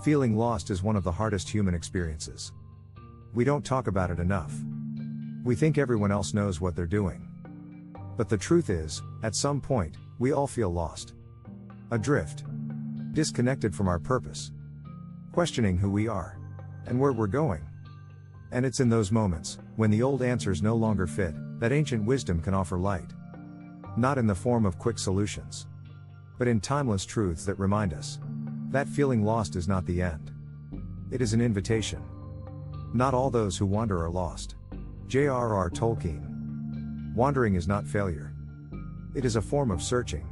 Feeling lost is one of the hardest human experiences. We don't talk about it enough. We think everyone else knows what they're doing. But the truth is, at some point, we all feel lost. Adrift. Disconnected from our purpose. Questioning who we are. And where we're going. And it's in those moments, when the old answers no longer fit, that ancient wisdom can offer light. Not in the form of quick solutions. But in timeless truths that remind us. That feeling lost is not the end. It is an invitation. Not all those who wander are lost. J.R.R. Tolkien. Wandering is not failure. It is a form of searching.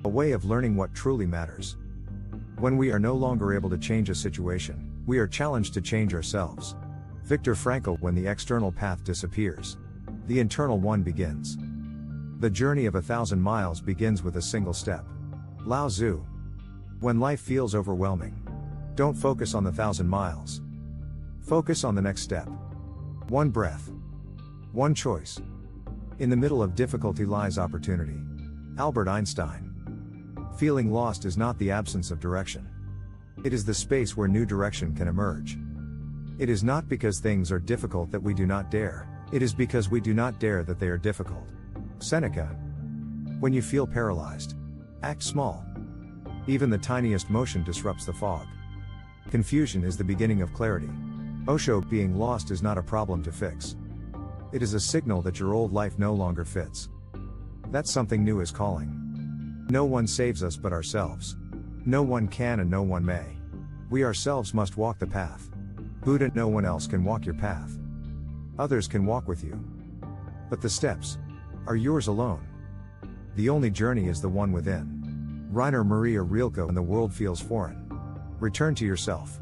A way of learning what truly matters. When we are no longer able to change a situation, we are challenged to change ourselves. Viktor Frankl. When the external path disappears, the internal one begins. The journey of 1,000 miles begins with a single step. Lao Tzu. When life feels overwhelming, don't focus on the 1,000 miles. Focus on the next step. One breath. One choice. In the middle of difficulty lies opportunity. Albert Einstein. Feeling lost is not the absence of direction. It is the space where new direction can emerge. It is not because things are difficult that we do not dare, it is because we do not dare that they are difficult. Seneca. When you feel paralyzed, act small. Even the tiniest motion disrupts the fog. Confusion is the beginning of clarity. Osho. Being lost is not a problem to fix. It is a signal that your old life no longer fits. That something new is calling. No one saves us but ourselves. No one can and no one may. We ourselves must walk the path. Buddha. No one else can walk your path. Others can walk with you. But the steps are yours alone. The only journey is the one within. Maria Rilke. When the world feels foreign, return to yourself.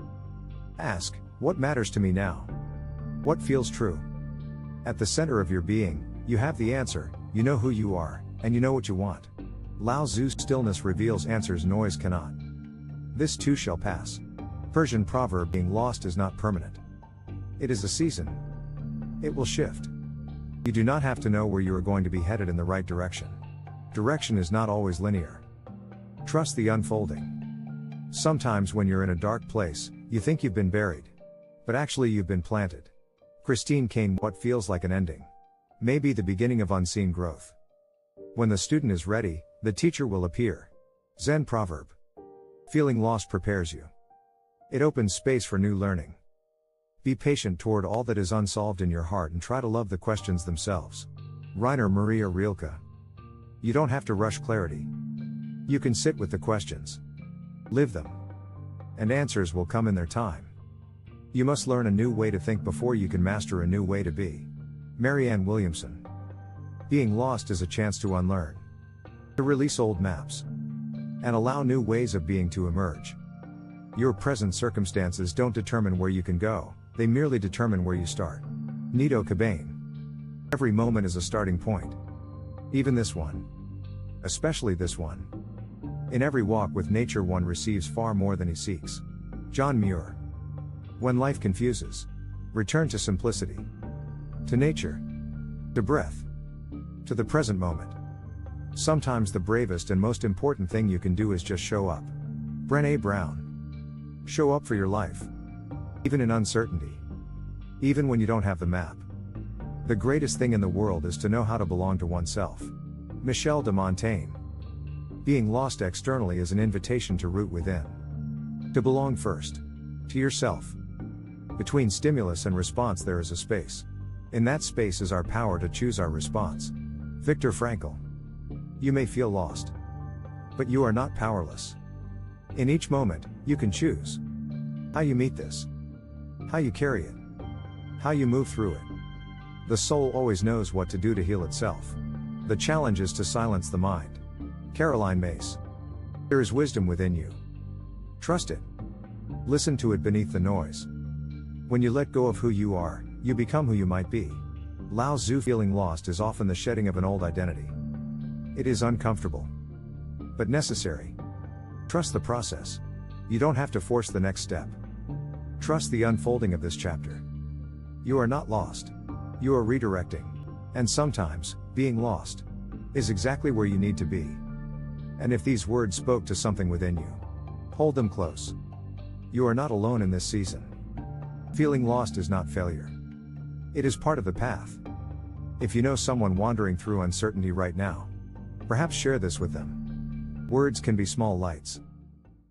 Ask, what matters to me now? What feels true? At the center of your being, you have the answer, you know who you are, and you know what you want. Lao Tzu. Stillness reveals answers noise cannot. This too shall pass. Persian proverb. Being lost is not permanent. It is a season. It will shift. You do not have to know where you are going to be headed in the right direction. Direction is not always linear. Trust the unfolding. Sometimes when you're in a dark place, you think you've been buried. But actually you've been planted. Christine Kane. What feels like an ending may be the beginning of unseen growth. When the student is ready, the teacher will appear. Zen proverb. Feeling lost prepares you. It opens space for new learning. Be patient toward all that is unsolved in your heart and try to love the questions themselves. Maria Rilke. You don't have to rush clarity. You can sit with the questions. Live them. And answers will come in their time. You must learn a new way to think before you can master a new way to be. Marianne Williamson. Being lost is a chance to unlearn. To release old maps. And allow new ways of being to emerge. Your present circumstances don't determine where you can go, they merely determine where you start. Nito Cobain. Every moment is a starting point. Even this one. Especially this one. In every walk with nature one receives far more than he seeks. John Muir. When life confuses, return to simplicity. To nature. To breath. To the present moment. Sometimes the bravest and most important thing you can do is just show up. Brené Brown. Show up for your life. Even in uncertainty. Even when you don't have the map. The greatest thing in the world is to know how to belong to oneself. Michel de Montaigne. Being lost externally is an invitation to root within. To belong first. To yourself. Between stimulus and response there is a space. In that space is our power to choose our response. Viktor Frankl. You may feel lost. But you are not powerless. In each moment, you can choose how you meet this. How you carry it. How you move through it. The soul always knows what to do to heal itself. The challenge is to silence the mind. Caroline Mace. There is wisdom within you. Trust it. Listen to it beneath the noise. When you let go of who you are, you become who you might be. Lao Tzu. Feeling lost is often the shedding of an old identity. It is uncomfortable, but necessary. Trust the process. You don't have to force the next step. Trust the unfolding of this chapter. You are not lost. You are redirecting. And sometimes, being lost is exactly where you need to be. And if these words spoke to something within you, hold them close. You are not alone in this season. Feeling lost is not failure. It is part of the path. If you know someone wandering through uncertainty right now, perhaps share this with them. Words can be small lights.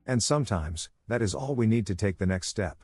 And sometimes, that is all we need to take the next step.